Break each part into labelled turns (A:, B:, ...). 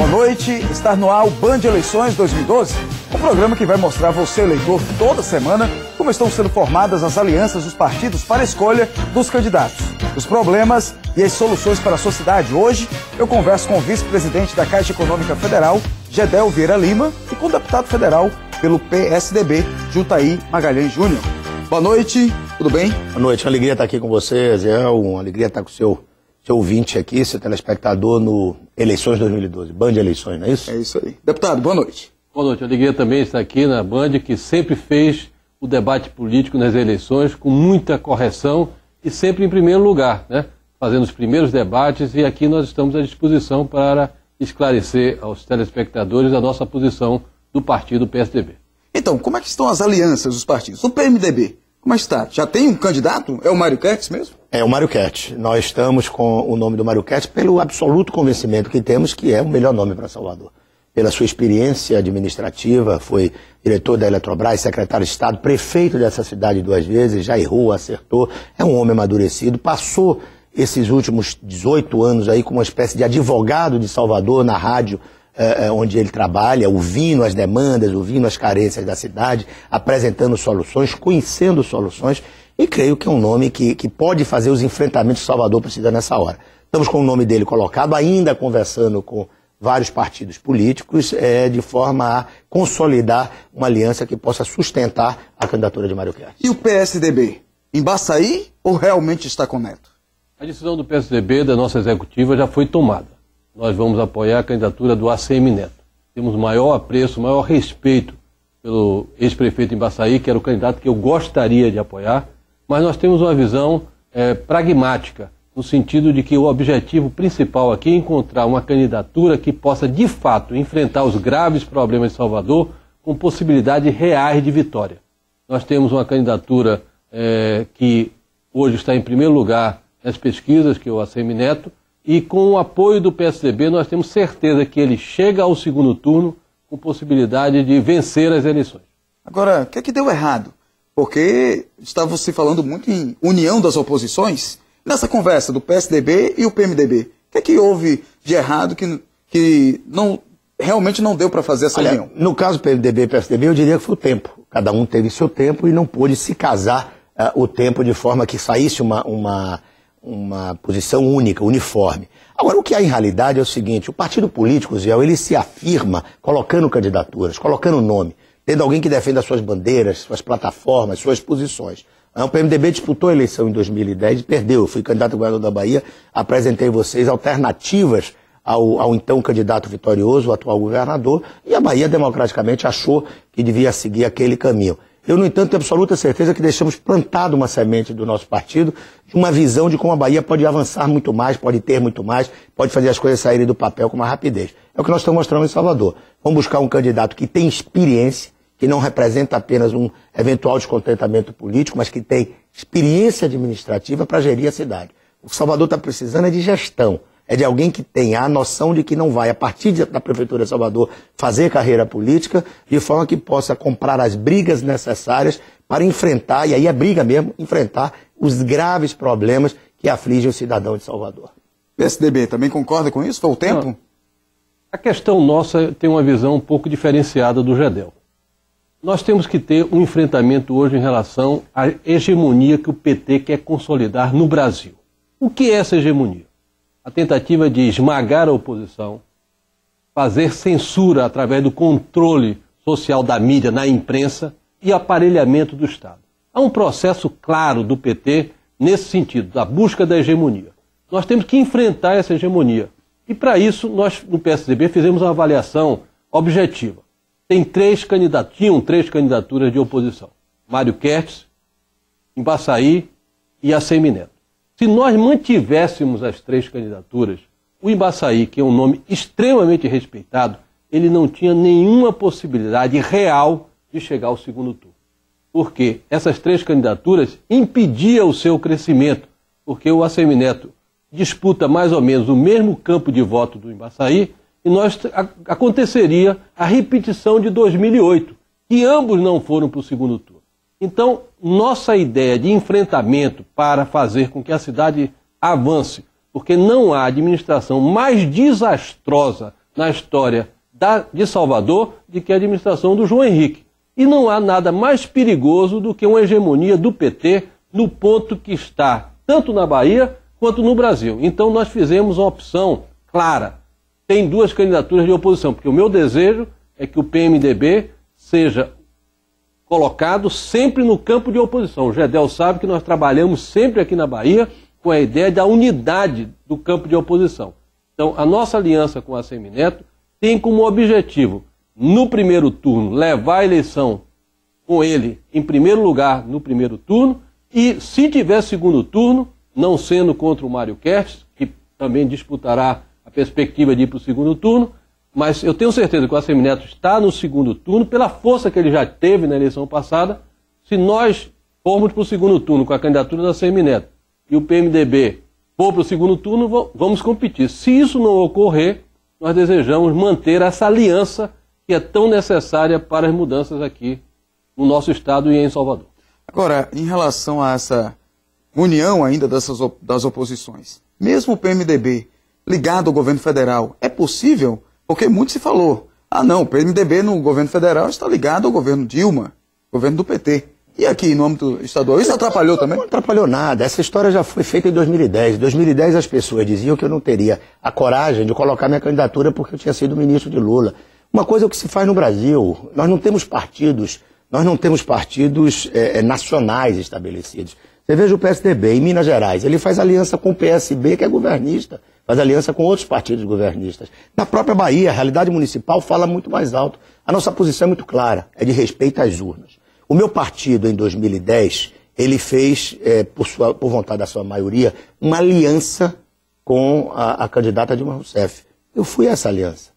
A: boa noite. Está no ar o Band Eleições 2012, um programa que vai mostrar a você, eleitor, toda semana como estão sendo formadas as alianças dos partidos para a escolha dos candidatos, os problemas e as soluções para a sua cidade. Hoje eu converso com o vice-presidente da Caixa Econômica Federal, Gedel Vieira Lima, e com o deputado federal pelo PSDB, Jutaí Magalhães Júnior. Boa noite, tudo bem?
B: Boa noite, uma alegria estar aqui com você, Zé, uma alegria estar com o seu ouvinte aqui, seu telespectador no Eleições 2012, Band Eleições, não é isso?
A: É isso aí. Deputado, boa noite.
C: Boa noite, alegria também estar aqui na Band, que sempre fez o debate político nas eleições com muita correção e sempre em primeiro lugar, né? Fazendo os primeiros debates, e aqui nós estamos à disposição para esclarecer aos telespectadores a nossa posição do partido PSDB.
A: Então, como é que estão as alianças dos partidos? O PMDB, como é que está? Já tem um candidato? É o Mário Kertz mesmo?
B: É o Mário Kertz. Nós estamos com o nome do Mário Kertz pelo absoluto convencimento que temos que é o melhor nome para Salvador. Pela sua experiência administrativa, foi diretor da Eletrobras, secretário de Estado, prefeito dessa cidade 2 vezes, já errou, acertou, é um homem amadurecido, passou esses últimos 18 anos aí como uma espécie de advogado de Salvador na rádio, onde ele trabalha, ouvindo as demandas, ouvindo as carências da cidade, apresentando soluções, conhecendo soluções, e creio que é um nome que pode fazer os enfrentamentos que Salvador precisa nessa hora. Estamos com o nome dele colocado, ainda conversando com vários partidos políticos, de forma a consolidar uma aliança que possa sustentar a candidatura de Mário Kertz.
A: E o PSDB? Embaçaí ou realmente está com Neto?
C: A decisão do PSDB, da nossa executiva, já foi tomada. Nós vamos apoiar a candidatura do ACM Neto. Temos maior apreço, maior respeito pelo ex-prefeito Embaçaí, que era o candidato que eu gostaria de apoiar, mas nós temos uma visão pragmática, no sentido de que o objetivo principal aqui é encontrar uma candidatura que possa, de fato, enfrentar os graves problemas de Salvador com possibilidades reais de vitória. Nós temos uma candidatura que hoje está em primeiro lugar nas pesquisas, que é o ACM Neto, e com o apoio do PSDB nós temos certeza que ele chega ao segundo turno com possibilidade de vencer as eleições.
A: Agora, o que é que deu errado? Porque estava se falando muito em união das oposições. Nessa conversa do PSDB e o PMDB, o que é que houve de errado que realmente não deu para fazer essa união?
B: No caso do PMDB e PSDB, eu diria que foi o tempo. Cada um teve seu tempo e não pôde se casar o tempo de forma que saísse uma posição única, uniforme. Agora, o que há em realidade é o seguinte: o partido político, Zé, ele se afirma colocando candidaturas, colocando nome, tendo alguém que defenda suas bandeiras, suas plataformas, suas posições. O PMDB disputou a eleição em 2010 e perdeu. Eu fui candidato a governador da Bahia, apresentei vocês alternativas ao então candidato vitorioso, o atual governador, e a Bahia democraticamente achou que devia seguir aquele caminho. Eu, no entanto, tenho absoluta certeza que deixamos plantada uma semente do nosso partido, de uma visão de como a Bahia pode avançar muito mais, pode ter muito mais, pode fazer as coisas saírem do papel com uma rapidez. É o que nós estamos mostrando em Salvador. Vamos buscar um candidato que tem experiência, que não representa apenas um eventual descontentamento político, mas que tem experiência administrativa para gerir a cidade. O que Salvador está precisando é de gestão, é de alguém que tenha a noção de que não vai, a partir da Prefeitura de Salvador, fazer carreira política, de forma que possa comprar as brigas necessárias para enfrentar, e aí é briga mesmo, enfrentar os graves problemas que afligem o cidadão de Salvador.
A: PSDB também concorda com isso? Foi o tempo?
C: Não. A questão nossa tem uma visão um pouco diferenciada do Gedel. Nós temos que ter um enfrentamento hoje em relação à hegemonia que o PT quer consolidar no Brasil. O que é essa hegemonia? A tentativa de esmagar a oposição, fazer censura através do controle social da mídia na imprensa e aparelhamento do Estado. Há um processo claro do PT nesse sentido, da busca da hegemonia. Nós temos que enfrentar essa hegemonia. E para isso, nós no PSDB fizemos uma avaliação objetiva. Tinham três candidaturas de oposição: Mário Kertz, Embaçaí e ACM Neto. Se nós mantivéssemos as 3 candidaturas, o Embaçaí, que é um nome extremamente respeitado, ele não tinha nenhuma possibilidade real de chegar ao segundo turno. Porque essas 3 candidaturas impediam o seu crescimento, porque o ACM Neto disputa mais ou menos o mesmo campo de voto do Embaçaí, e aconteceria a repetição de 2008, que ambos não foram para o segundo turno. Então, nossa ideia de enfrentamento para fazer com que a cidade avance, porque não há administração mais desastrosa na história de Salvador do que a administração do João Henrique. E não há nada mais perigoso do que uma hegemonia do PT no ponto que está, tanto na Bahia quanto no Brasil. Então nós fizemos uma opção clara. Tem duas candidaturas de oposição, porque o meu desejo é que o PMDB seja colocado sempre no campo de oposição. O Gedel sabe que nós trabalhamos sempre aqui na Bahia com a ideia da unidade do campo de oposição. Então, a nossa aliança com a Semineto tem como objetivo, no primeiro turno, levar a eleição com ele em primeiro lugar no primeiro turno e, se tiver segundo turno, não sendo contra o Mário Kertz, que também disputará a perspectiva de ir para o segundo turno, mas eu tenho certeza que o Assemineto está no segundo turno, pela força que ele já teve na eleição passada. Se nós formos para o segundo turno com a candidatura da Assemineto e o PMDB for para o segundo turno, vamos competir. Se isso não ocorrer, nós desejamos manter essa aliança que é tão necessária para as mudanças aqui no nosso estado e em Salvador.
A: Agora, em relação a essa união ainda das oposições, mesmo o PMDB ligado ao governo federal, é possível? Porque muito se falou, não, o PMDB no governo federal está ligado ao governo Dilma, governo do PT. E aqui, no âmbito estadual, isso atrapalhou também?
B: Não atrapalhou nada. Essa história já foi feita em 2010. Em 2010 as pessoas diziam que eu não teria a coragem de colocar minha candidatura porque eu tinha sido ministro de Lula. Uma coisa é o que se faz no Brasil. Nós não temos partidos nacionais estabelecidos. Você veja o PSDB em Minas Gerais, ele faz aliança com o PSB, que é governista, faz aliança com outros partidos governistas. Na própria Bahia, a realidade municipal fala muito mais alto. A nossa posição é muito clara, é de respeito às urnas. O meu partido, em 2010, ele fez, por vontade da sua maioria, uma aliança com a candidata Dilma Rousseff. Eu fui a essa aliança.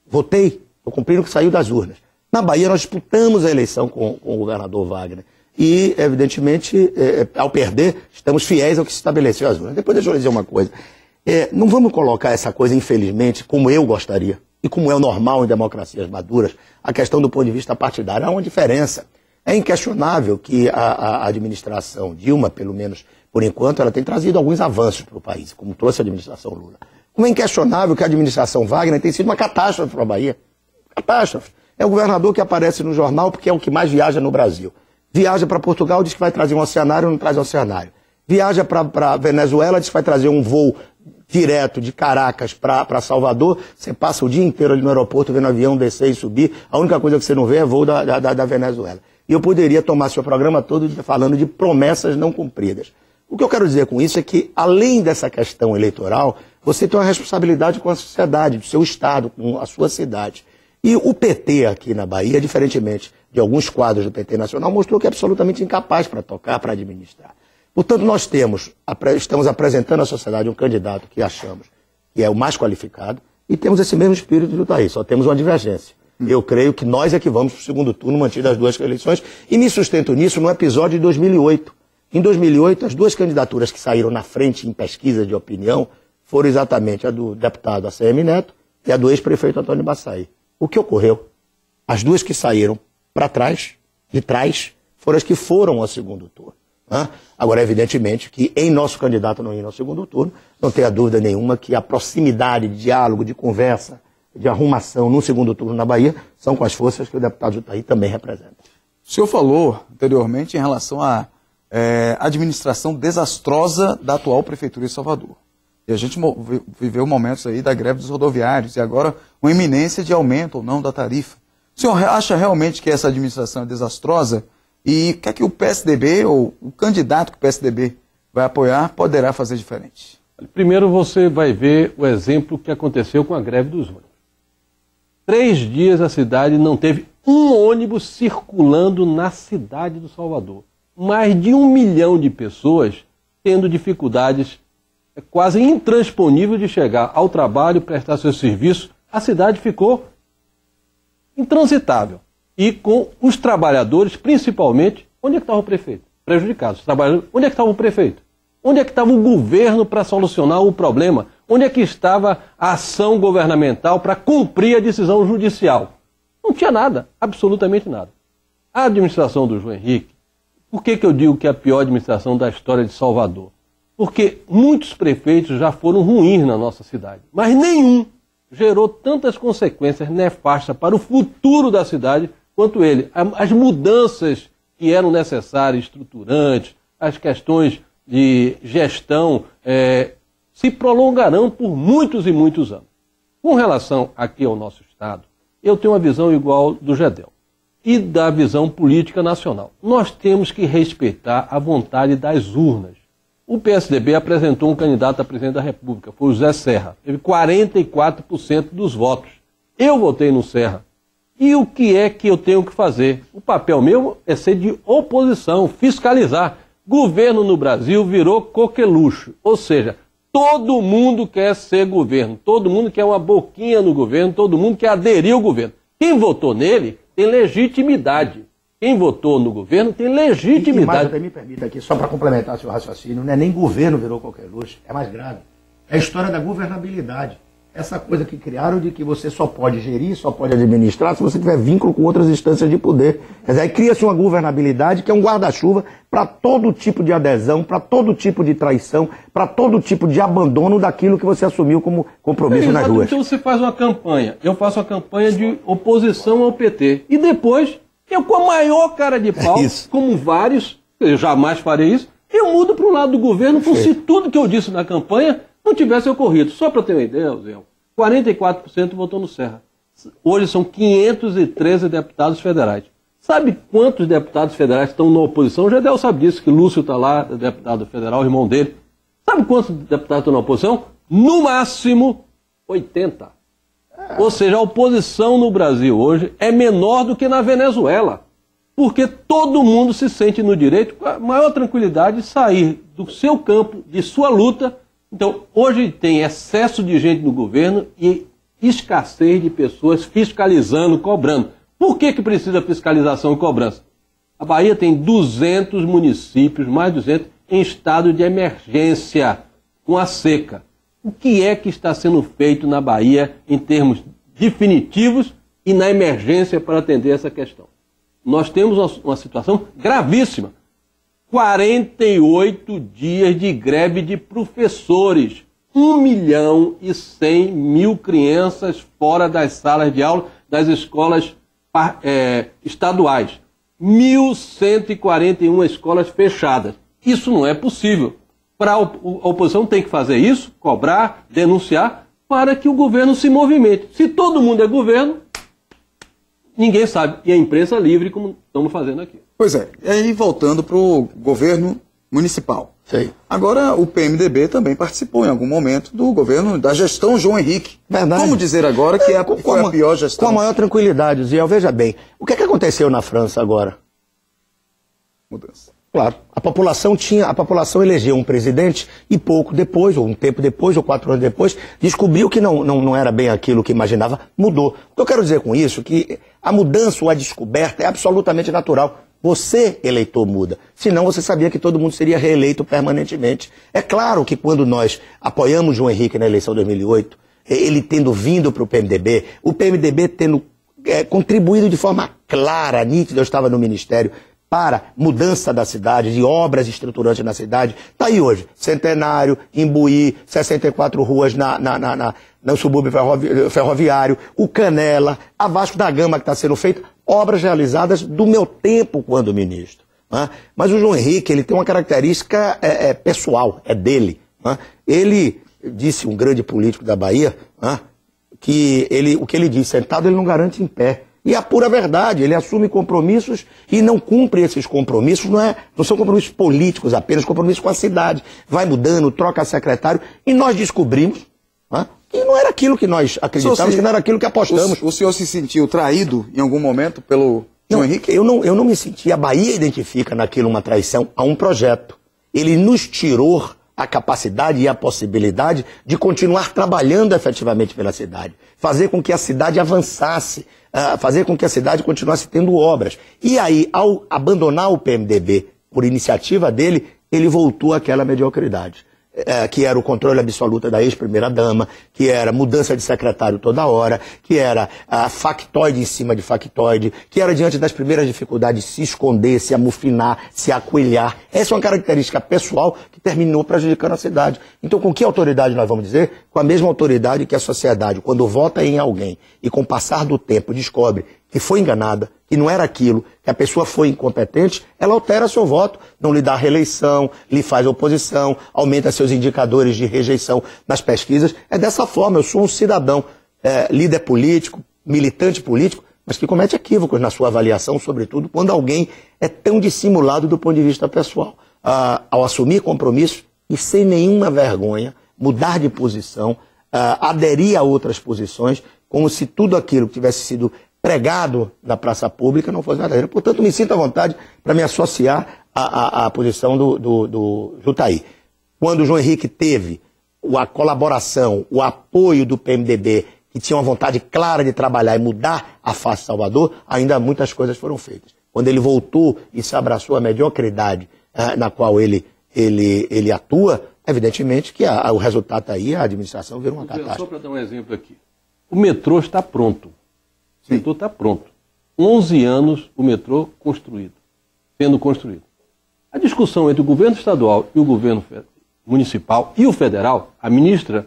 B: Votei, estou cumprindo o que saiu das urnas. Na Bahia, nós disputamos a eleição com o governador Wagner. E, evidentemente, ao perder, estamos fiéis ao que se estabeleceu as urnas. Depois deixa eu dizer uma coisa. Não vamos colocar essa coisa, infelizmente, como eu gostaria, e como é o normal em democracias maduras, a questão do ponto de vista partidário. Há uma diferença. É inquestionável que a administração Dilma, pelo menos por enquanto, ela tem trazido alguns avanços para o país, como trouxe a administração Lula. Como é inquestionável que a administração Wagner tem sido uma catástrofe para a Bahia. Catástrofe. É o governador que aparece no jornal porque é o que mais viaja no Brasil. Viaja para Portugal, diz que vai trazer um oceanário, não traz oceanário. Viaja para Venezuela, diz que vai trazer um voo direto de Caracas para Salvador. Você passa o dia inteiro ali no aeroporto vendo o avião descer e subir. A única coisa que você não vê é voo da Venezuela. E eu poderia tomar seu programa todo falando de promessas não cumpridas. O que eu quero dizer com isso é que, além dessa questão eleitoral, você tem uma responsabilidade com a sociedade, do seu estado, com a sua cidade. E o PT aqui na Bahia, diferentemente de alguns quadros do PT nacional, mostrou que é absolutamente incapaz para tocar, para administrar. Portanto, nós estamos apresentando à sociedade um candidato que achamos que é o mais qualificado e temos esse mesmo espírito de lutar aí, só temos uma divergência. Eu creio que nós é que vamos para o segundo turno, mantidas as duas eleições, e me sustento nisso no episódio de 2008. Em 2008, as duas candidaturas que saíram na frente em pesquisa de opinião foram exatamente a do deputado ACM Neto e a do ex-prefeito Antônio Baçaí. O que ocorreu? As duas que saíram para trás, de trás, foram as que foram ao segundo turno. Agora, evidentemente, que em nosso candidato não ir ao segundo turno, não tenha dúvida nenhuma que a proximidade de diálogo, de conversa, de arrumação no segundo turno na Bahia são com as forças que o deputado Jutaí também representa.
A: O senhor falou anteriormente em relação à administração desastrosa da atual Prefeitura de Salvador. E a gente viveu momentos aí da greve dos rodoviários e agora uma iminência de aumento ou não da tarifa. O senhor acha realmente que essa administração é desastrosa? E o que é que o PSDB, ou o candidato que o PSDB vai apoiar, poderá fazer diferente?
C: Primeiro você vai ver o exemplo que aconteceu com a greve dos ônibus. 3 dias a cidade não teve um ônibus circulando na cidade do Salvador. Mais de 1 milhão de pessoas tendo dificuldades quase intransponível de chegar ao trabalho, prestar seu serviço. A cidade ficou intransitável. E com os trabalhadores, principalmente, onde é que estava o prefeito? Prejudicados. Os trabalhadores, onde é que estava o prefeito? Onde é que estava o governo para solucionar o problema? Onde é que estava a ação governamental para cumprir a decisão judicial? Não tinha nada, absolutamente nada. A administração do João Henrique, por que eu digo que é a pior administração da história de Salvador? Porque muitos prefeitos já foram ruins na nossa cidade, mas nenhum gerou tantas consequências nefastas para o futuro da cidade quanto ele. As mudanças que eram necessárias, estruturantes, as questões de gestão, se prolongarão por muitos e muitos anos. Com relação aqui ao nosso Estado, eu tenho uma visão igual do Gedel e da visão política nacional. Nós temos que respeitar a vontade das urnas. O PSDB apresentou um candidato a presidente da República, foi o José Serra. Teve 44% dos votos. Eu votei no Serra. E o que é que eu tenho que fazer? O papel meu é ser de oposição, fiscalizar. Governo no Brasil virou coqueluche, ou seja, todo mundo quer ser governo, todo mundo quer uma boquinha no governo, todo mundo quer aderir ao governo. Quem votou nele tem legitimidade. Quem votou no governo tem legitimidade.
B: Mas até me permita aqui, só para complementar seu raciocínio, não é nem governo virou coqueluche, é mais grave. É a história da governabilidade. Essa coisa que criaram de que você só pode gerir, só pode administrar se você tiver vínculo com outras instâncias de poder. Quer dizer, aí cria-se uma governabilidade que é um guarda-chuva para todo tipo de adesão, para todo tipo de traição, para todo tipo de abandono daquilo que você assumiu como compromisso nas ruas.
C: Então você faz uma campanha, eu faço uma campanha de oposição ao PT. E depois, eu com a maior cara de pau, como vários, eu jamais farei isso, eu mudo para o lado do governo como se tudo que eu disse na campanha não tivesse ocorrido. Só para ter uma ideia, Zé, 44% votou no Serra. Hoje são 513 deputados federais. Sabe quantos deputados federais estão na oposição? O Gedel sabe disso, que Lúcio está lá, deputado federal, irmão dele. Sabe quantos deputados estão na oposição? No máximo, 80. Ou seja, a oposição no Brasil hoje é menor do que na Venezuela. Porque todo mundo se sente no direito, com a maior tranquilidade, de sair do seu campo, de sua luta. Então, hoje tem excesso de gente no governo e escassez de pessoas fiscalizando, cobrando. Por que precisa fiscalização e cobrança? A Bahia tem 200 municípios, mais 200, em estado de emergência, com a seca. O que é que está sendo feito na Bahia em termos definitivos e na emergência para atender essa questão? Nós temos uma situação gravíssima. 48 dias de greve de professores. 1.100.000 crianças fora das salas de aula das escolas estaduais. 1.141 escolas fechadas. Isso não é possível. A oposição tem que fazer isso, cobrar, denunciar, para que o governo se movimente. Se todo mundo é governo, ninguém sabe. E a imprensa livre, como estamos fazendo aqui.
A: Pois é. E aí, voltando para o governo municipal.
B: Sei.
A: Agora, o PMDB também participou em algum momento do governo, da gestão João Henrique.
B: Verdade.
A: Como dizer agora que foi a pior gestão?
B: Com a maior tranquilidade, Zé. Veja bem, o que aconteceu na França agora?
A: Mudança.
B: Claro, a população elegeu um presidente e pouco depois, ou um tempo depois, ou 4 anos depois, descobriu que não era bem aquilo que imaginava, mudou. O que eu quero dizer com isso é que a mudança ou a descoberta é absolutamente natural. Você, eleitor, muda. Senão você sabia que todo mundo seria reeleito permanentemente. É claro que quando nós apoiamos João Henrique na eleição de 2008, ele tendo vindo para o PMDB tendo contribuído de forma clara, nítida, eu estava no Ministério, para mudança da cidade, de obras estruturantes na cidade. Está aí hoje, Centenário, Imbuí, 64 ruas no subúrbio ferroviário, o Canela, a Vasco da Gama que está sendo feita, obras realizadas do meu tempo quando ministro. Né? Mas o João Henrique, ele tem uma característica pessoal, é dele. Né? Ele, disse um grande político da Bahia, né, que o que ele diz, sentado ele não garante em pé. E a pura verdade, ele assume compromissos e não cumpre esses compromissos, não são compromissos políticos apenas, compromissos com a cidade. Vai mudando, troca secretário, e nós descobrimos que não era aquilo que nós acreditávamos, que não era aquilo que apostamos.
A: O senhor se sentiu traído em algum momento pelo João Henrique?
B: Eu não me senti. A Bahia identifica naquilo uma traição a um projeto. Ele nos tirou a capacidade e a possibilidade de continuar trabalhando efetivamente pela cidade, fazer com que a cidade avançasse, fazer com que a cidade continuasse tendo obras. E aí, ao abandonar o PMDB por iniciativa dele, ele voltou àquela mediocridade. que era o controle absoluto da ex-primeira-dama, que era mudança de secretário toda hora, que era factoide em cima de factoide, que era diante das primeiras dificuldades se esconder, se amufinar, se acuilhar. Essa é uma característica pessoal que terminou prejudicando a cidade. Então, com que autoridade nós vamos dizer? Com a mesma autoridade que a sociedade, quando vota em alguém e com o passar do tempo descobre que foi enganada, que não era aquilo, que a pessoa foi incompetente, ela altera seu voto, não lhe dá reeleição, lhe faz oposição, aumenta seus indicadores de rejeição nas pesquisas. É dessa forma, eu sou um cidadão, líder político, militante político, mas que comete equívocos na sua avaliação, sobretudo quando alguém é tão dissimulado do ponto de vista pessoal. Ao assumir compromisso e sem nenhuma vergonha, mudar de posição, aderir a outras posições, como se tudo aquilo que tivesse sido pregado na praça pública não fosse verdadeiro. Portanto, me sinto à vontade para me associar à posição do Jutahy. Quando o João Henrique teve a colaboração, o apoio do PMDB, que tinha uma vontade clara de trabalhar e mudar a face de Salvador, ainda muitas coisas foram feitas. Quando ele voltou e se abraçou à mediocridade na qual ele atua, evidentemente que o resultado está aí, a administração vira uma catástrofe.
C: Só para dar um exemplo aqui. O metrô está pronto. O metrô está pronto. 11 anos o metrô sendo construído. A discussão entre o governo estadual e o governo municipal e o federal, a ministra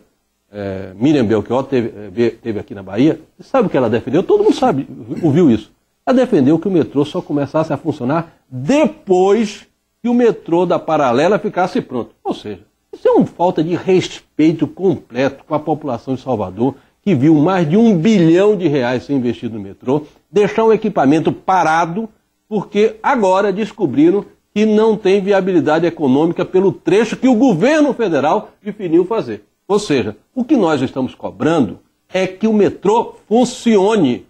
C: Miriam Belchior teve aqui na Bahia, sabe o que ela defendeu? Todo mundo sabe, ouviu isso. Ela defendeu que o metrô só começasse a funcionar depois que o metrô da Paralela ficasse pronto. Ou seja, isso é uma falta de respeito completo com a população de Salvador, que viu mais de R$1 bilhão ser investido no metrô, deixar um equipamento parado, porque agora descobriram que não tem viabilidade econômica pelo trecho que o governo federal definiu fazer. Ou seja, o que nós estamos cobrando é que o metrô funcione.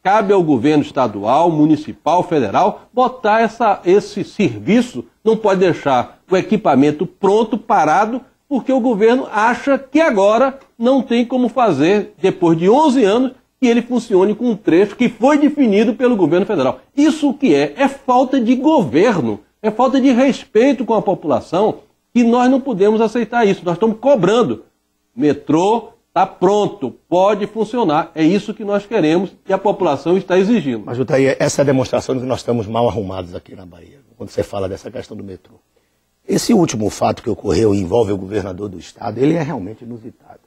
C: Cabe ao governo estadual, municipal, federal, botar esse serviço, não pode deixar o equipamento pronto, parado, porque o governo acha que agora não tem como fazer, depois de 11 anos, que ele funcione com um trecho que foi definido pelo governo federal. Isso o que é falta de governo, é falta de respeito com a população, e nós não podemos aceitar isso. Nós estamos cobrando. Metrô está pronto, pode funcionar. É isso que nós queremos e a população está exigindo.
B: Mas, Jutahy, essa é a demonstração de que nós estamos mal arrumados aqui na Bahia, quando você fala dessa questão do metrô. Esse último fato que ocorreu e envolve o governador do estado, ele é realmente inusitado.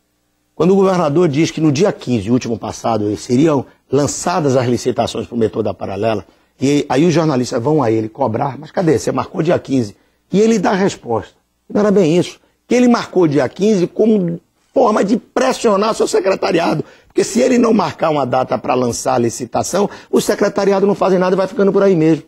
B: Quando o governador diz que no dia 15, último passado, seriam lançadas as licitações para o metrô da Paralela, e aí os jornalistas vão a ele cobrar, mas cadê? Você marcou dia 15. E ele dá a resposta. Não era bem isso. Que ele marcou dia 15 como forma de pressionar seu secretariado. Porque se ele não marcar uma data para lançar a licitação, o secretariado não faz nada e vai ficando por aí mesmo.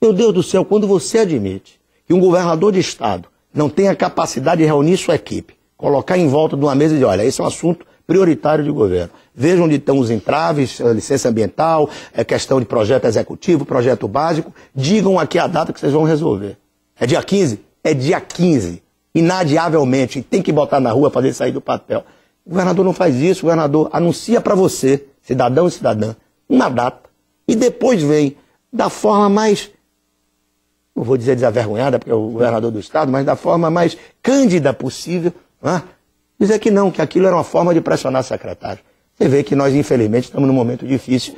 B: Meu Deus do céu, quando você admite que um governador de estado não tem a capacidade de reunir sua equipe, colocar em volta de uma mesa e dizer, olha, esse é um assunto prioritário de governo. Vejam onde estão os entraves, licença ambiental, questão de projeto executivo, projeto básico, digam aqui a data que vocês vão resolver. É dia 15? É dia 15. Inadiavelmente, tem que botar na rua, fazer sair do papel. O governador não faz isso, o governador anuncia para você, cidadão e cidadã, uma data, e depois vem da forma mais, não vou dizer desavergonhada, porque é o governador do estado, mas da forma mais cândida possível, dizer que não, que aquilo era uma forma de pressionar o secretário. Você vê que nós, infelizmente, estamos num momento difícil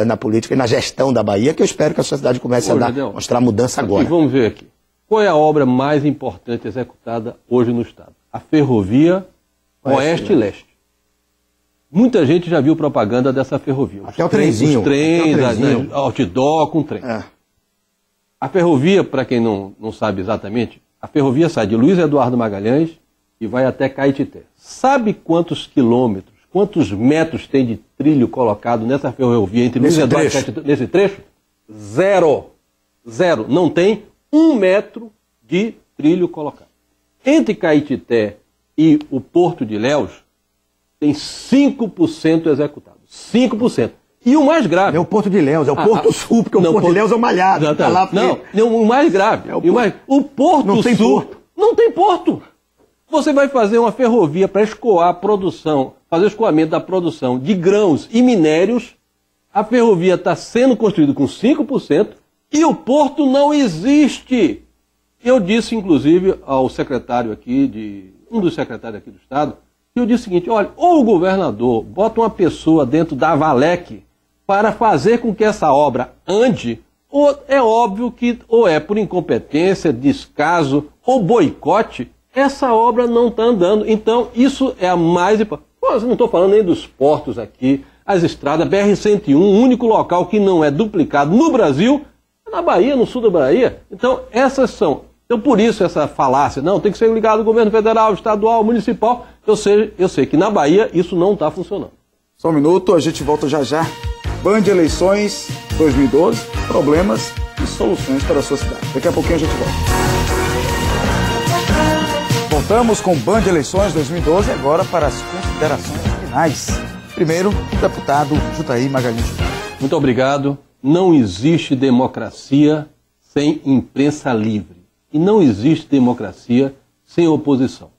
B: na política e na gestão da Bahia, que eu espero que a sociedade comece a mostrar mudança agora.
C: Vamos ver aqui. Qual é a obra mais importante executada hoje no estado? A ferrovia Oeste e Leste. Muita gente já viu propaganda dessa ferrovia.
B: Até o trenzinho.
C: Os trens, outdoor com trem. A ferrovia, para quem não sabe exatamente, a ferrovia sai de Luiz Eduardo Magalhães e vai até Caetité. Sabe quantos quilômetros, quantos metros tem de trilho colocado nessa ferrovia entre Luiz Eduardo e Caetité? Nesse trecho? Zero. Zero. Não tem 1 metro de trilho colocado. Entre Caetité e o Porto de Ilhéus, tem 5% executado. 5%. E o mais grave...
B: É o Porto de Ilhéus, é o Porto Sul, porque o Porto de Ilhéus é o malhado.
C: Tá lá não, o mais grave. O Porto
B: não tem
C: Sul
B: porto.
C: Não tem porto. Você vai fazer uma ferrovia para escoar a produção, fazer o escoamento da produção de grãos e minérios. A ferrovia está sendo construída com 5% e o porto não existe. Eu disse, inclusive, ao secretário aqui um dos secretários aqui do Estado, e eu disse o seguinte, olha, ou o governador bota uma pessoa dentro da Valec para fazer com que essa obra ande, ou é óbvio que, ou é por incompetência, descaso ou boicote, essa obra não está andando. Então, isso é a mais importante. Eu não estou falando nem dos portos aqui, as estradas, BR-101, o único local que não é duplicado no Brasil, é na Bahia, no sul da Bahia. Então, essas são... Então, por isso, essa falácia, não, tem que ser ligado ao governo federal, estadual, municipal. Eu sei que na Bahia isso não está funcionando.
A: Só um minuto, a gente volta já já. Band Eleições 2012, problemas e soluções para a sua cidade. Daqui a pouquinho a gente volta. Voltamos com Band Eleições 2012 agora para as considerações finais. Primeiro, o deputado Jutaí Magalhães.
C: Muito obrigado. Não existe democracia sem imprensa livre. E não existe democracia sem oposição.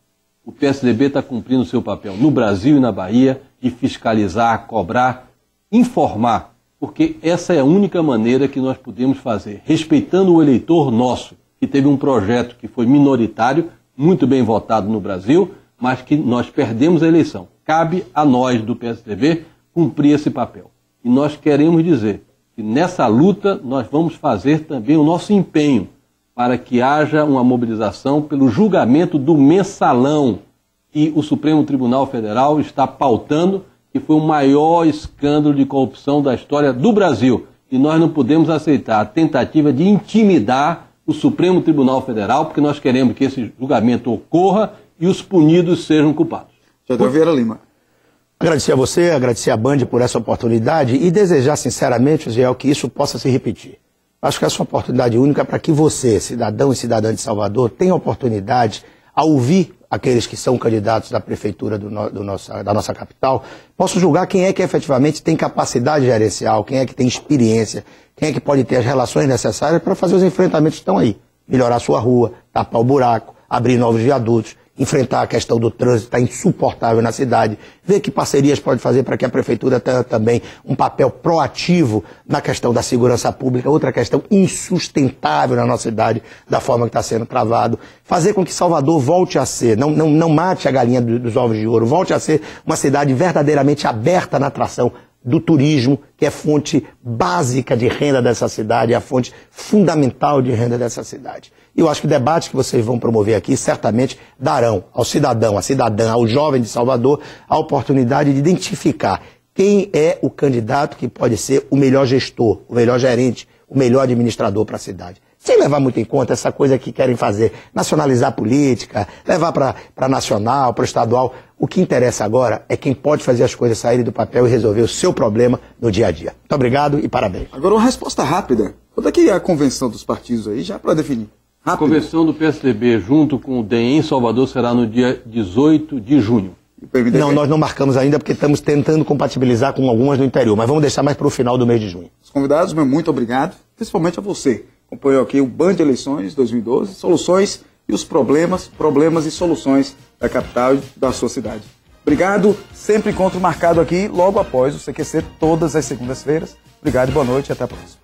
C: O PSDB está cumprindo o seu papel no Brasil e na Bahia de fiscalizar, cobrar, informar, porque essa é a única maneira que nós podemos fazer, respeitando o eleitor nosso, que teve um projeto que foi minoritário, muito bem votado no Brasil, mas que nós perdemos a eleição. Cabe a nós do PSDB cumprir esse papel. E nós queremos dizer que nessa luta nós vamos fazer também o nosso empenho para que haja uma mobilização pelo julgamento do mensalão que o Supremo Tribunal Federal está pautando, que foi o maior escândalo de corrupção da história do Brasil. E nós não podemos aceitar a tentativa de intimidar o Supremo Tribunal Federal, porque nós queremos que esse julgamento ocorra e os punidos sejam culpados.
A: Jadel Vieira Lima.
B: Agradecer a você, agradecer a Band por essa oportunidade e desejar sinceramente, Zé, que isso possa se repetir. Acho que essa é uma oportunidade única para que você, cidadão e cidadã de Salvador, tenha a oportunidade a ouvir aqueles que são candidatos da prefeitura da nossa capital, possam julgar quem é que efetivamente tem capacidade gerencial, quem é que tem experiência, quem é que pode ter as relações necessárias para fazer os enfrentamentos que estão aí. Melhorar a sua rua, tapar o buraco, abrir novos viadutos, enfrentar a questão do trânsito, está insuportável na cidade, ver que parcerias pode fazer para que a prefeitura tenha também um papel proativo na questão da segurança pública, outra questão insustentável na nossa cidade, da forma que está sendo travado, fazer com que Salvador volte a ser, não mate a galinha dos ovos de ouro, volte a ser uma cidade verdadeiramente aberta na atração do turismo, que é fonte básica de renda dessa cidade, é a fonte fundamental de renda dessa cidade. E eu acho que o debate que vocês vão promover aqui certamente darão ao cidadão, à cidadã, ao jovem de Salvador, a oportunidade de identificar quem é o candidato que pode ser o melhor gestor, o melhor gerente, o melhor administrador para a cidade. Sem levar muito em conta essa coisa que querem fazer, nacionalizar a política, levar para nacional, para estadual. O que interessa agora é quem pode fazer as coisas saírem do papel e resolver o seu problema no dia a dia. Muito obrigado e parabéns.
A: Agora uma resposta rápida. Quando é que é a convenção dos partidos aí, já para definir?
C: A convenção do PSDB junto com o DEM em Salvador será no dia 18 de junho.
B: Não, nós não marcamos ainda porque estamos tentando compatibilizar com algumas no interior, mas vamos deixar mais para o final do mês de junho.
A: Os convidados, meu muito obrigado, principalmente a você. Acompanhou aqui o Band Eleições 2012, soluções e os problemas e soluções da capital e da sua cidade. Obrigado, sempre encontro marcado aqui logo após o CQC, todas as segundas-feiras. Obrigado e boa noite e até a próxima.